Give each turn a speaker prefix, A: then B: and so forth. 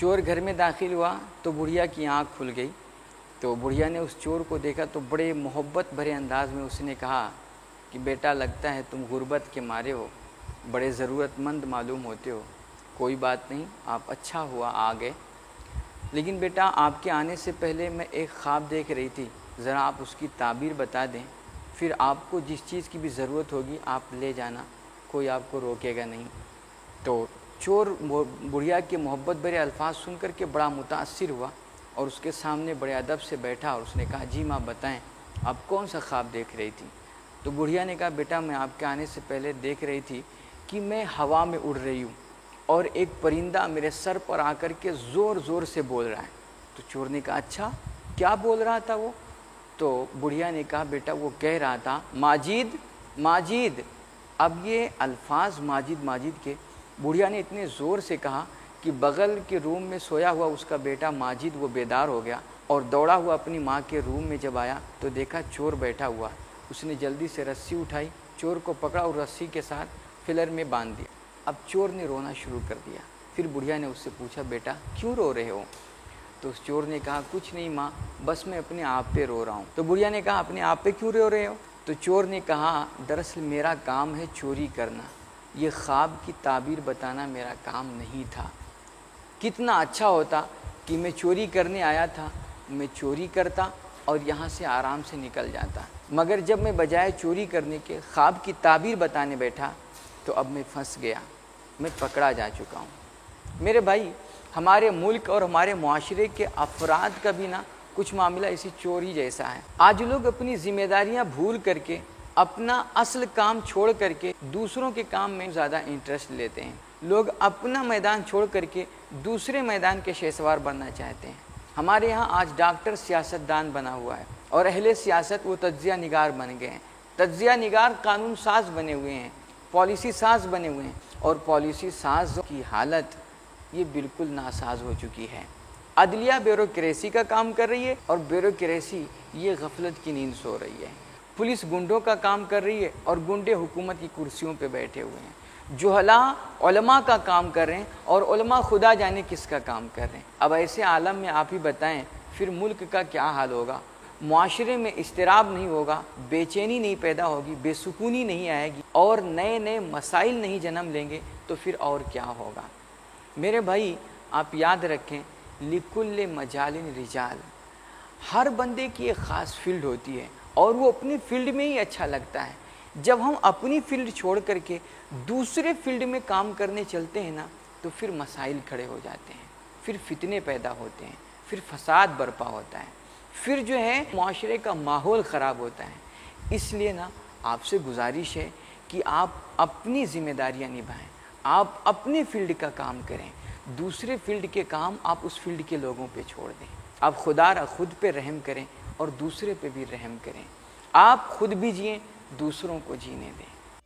A: چور گھر میں داخل ہوا تو بڑھیا کی آنکھ کھل گئی. تو بڑھیا نے اس چور کو دیکھا تو بڑے محبت بھرے انداز میں اس نے کہا کہ بیٹا لگتا ہے تم غربت کے مارے ہو, بڑے ضرورت مند معلوم ہوتے ہو, کوئی بات نہیں, آپ اچھا ہوا آ گئے, لیکن بیٹا آپ کے آنے سے پہلے میں ایک خواب دیکھ رہی تھی, ذرا آپ اس کی تعبیر بتا دیں, پھر آپ کو جس چیز کی بھی ضرورت ہوگی آپ لے جانا, کوئی آپ کو روکے گا نہیں. تو چور بڑھیا کے محبت بھرے الفاظ سن کر کے بڑا متاثر ہوا اور اس کے سامنے بڑے ادب سے بیٹھا اور اس نے کہا جی ماں بتائیں آپ کون سا خواب دیکھ رہی تھی. تو بڑھیا نے کہا بیٹا میں آپ کے آنے سے پہلے دیکھ رہی تھی کہ میں ہوا میں اڑ رہی ہوں اور ایک پرندہ میرے سر پر آ کر کے زور زور سے بول رہا ہے. تو چور نے کہا اچھا کیا بول رہا تھا وہ؟ تو بڑھیا نے کہا بیٹا وہ کہہ رہا تھا ماجد ماجد. اب یہ الفاظ ماجد ماجد کے بڑھیا نے اتنے زور سے کہا کہ بغل کے روم میں سویا ہوا اس کا بیٹا ماجد وہ بیدار ہو گیا اور دوڑا ہوا اپنی ماں کے روم میں جب آیا تو دیکھا چور بیٹھا ہوا. اس نے جلدی سے رسی اٹھائی, چور کو پکڑا اور رسی کے ساتھ فلر میں باندھ دیا. اب چور نے رونا شروع کر دیا. پھر بڑھیا نے اس سے پوچھا بیٹا کیوں رو رہے ہو؟ تو اس چور نے کہا کچھ نہیں ماں, بس میں اپنے آپ پہ رو رہا ہوں. تو بڑھیا نے کہا اپنے آپ پہ کیوں رو رہے ہو؟ تو چور نے کہا دراصل میرا کام ہے چوری کرنا, یہ خواب کی تعبیر بتانا میرا کام نہیں تھا. کتنا اچھا ہوتا کہ میں چوری کرنے آیا تھا, میں چوری کرتا اور یہاں سے آرام سے نکل جاتا, مگر جب میں بجائے چوری کرنے کے خواب کی تعبیر بتانے بیٹھا تو اب میں پھنس گیا, میں پکڑا جا چکا ہوں. میرے بھائی ہمارے ملک اور ہمارے معاشرے کے افراد کا بھی نا کچھ معاملہ اسی چوری جیسا ہے. آج لوگ اپنی ذمہ داریاں بھول کر کے اپنا اصل کام چھوڑ کر کے دوسروں کے کام میں زیادہ انٹرسٹ لیتے ہیں. لوگ اپنا میدان چھوڑ کر کے دوسرے میدان کے شہسوار بننا چاہتے ہیں. ہمارے یہاں آج ڈاکٹر سیاستدان بنا ہوا ہے اور اہل سیاست وہ تجزیہ نگار بن گئے ہیں. تجزیہ نگار قانون ساز بنے ہوئے ہیں, پالیسی ساز بنے ہوئے ہیں, اور پالیسی ساز کی حالت یہ بالکل ناساز ہو چکی ہے. عدلیہ بیوروکریسی کا کام کر رہی ہے اور بیوروکریسی یہ غفلت کی نیند سو رہی ہے. پولیس گنڈوں کا کام کر رہی ہے اور گنڈے حکومت کی کرسیوں پہ بیٹھے ہوئے ہیں. جہلاء علماء کا کام کر رہے ہیں اور علماء خدا جانے کس کا کام کر رہے ہیں. اب ایسے عالم میں آپ ہی بتائیں پھر ملک کا کیا حال ہوگا؟ معاشرے میں اضطراب نہیں ہوگا, بے چینی نہیں پیدا ہوگی, بے سکونی نہیں آئے گی اور نئے نئے مسائل نہیں جنم لیں گے تو پھر اور کیا ہوگا؟ میرے بھائی آپ یاد رکھیں لکل مجال رجال, ہر بندے کی ایک خاص فیلڈ ہوتی ہے اور وہ اپنی فیلڈ میں ہی اچھا لگتا ہے. جب ہم اپنی فیلڈ چھوڑ کر کے دوسرے فیلڈ میں کام کرنے چلتے ہیں نا تو پھر مسائل کھڑے ہو جاتے ہیں, پھر فتنے پیدا ہوتے ہیں, پھر فساد برپا ہوتا ہے, پھر جو ہے معاشرے کا ماحول خراب ہوتا ہے. اس لیے نا آپ سے گزارش ہے کہ آپ اپنی ذمہ داریاں نبھائیں, آپ اپنے فیلڈ کا کام کریں, دوسرے فیلڈ کے کام آپ اس فیلڈ کے لوگوں پہ چھوڑ دیں. آپ خدا را خود پہ رحم کریں اور دوسرے پہ بھی رحم کریں. آپ خود بھی جئیں, دوسروں کو جینے دیں.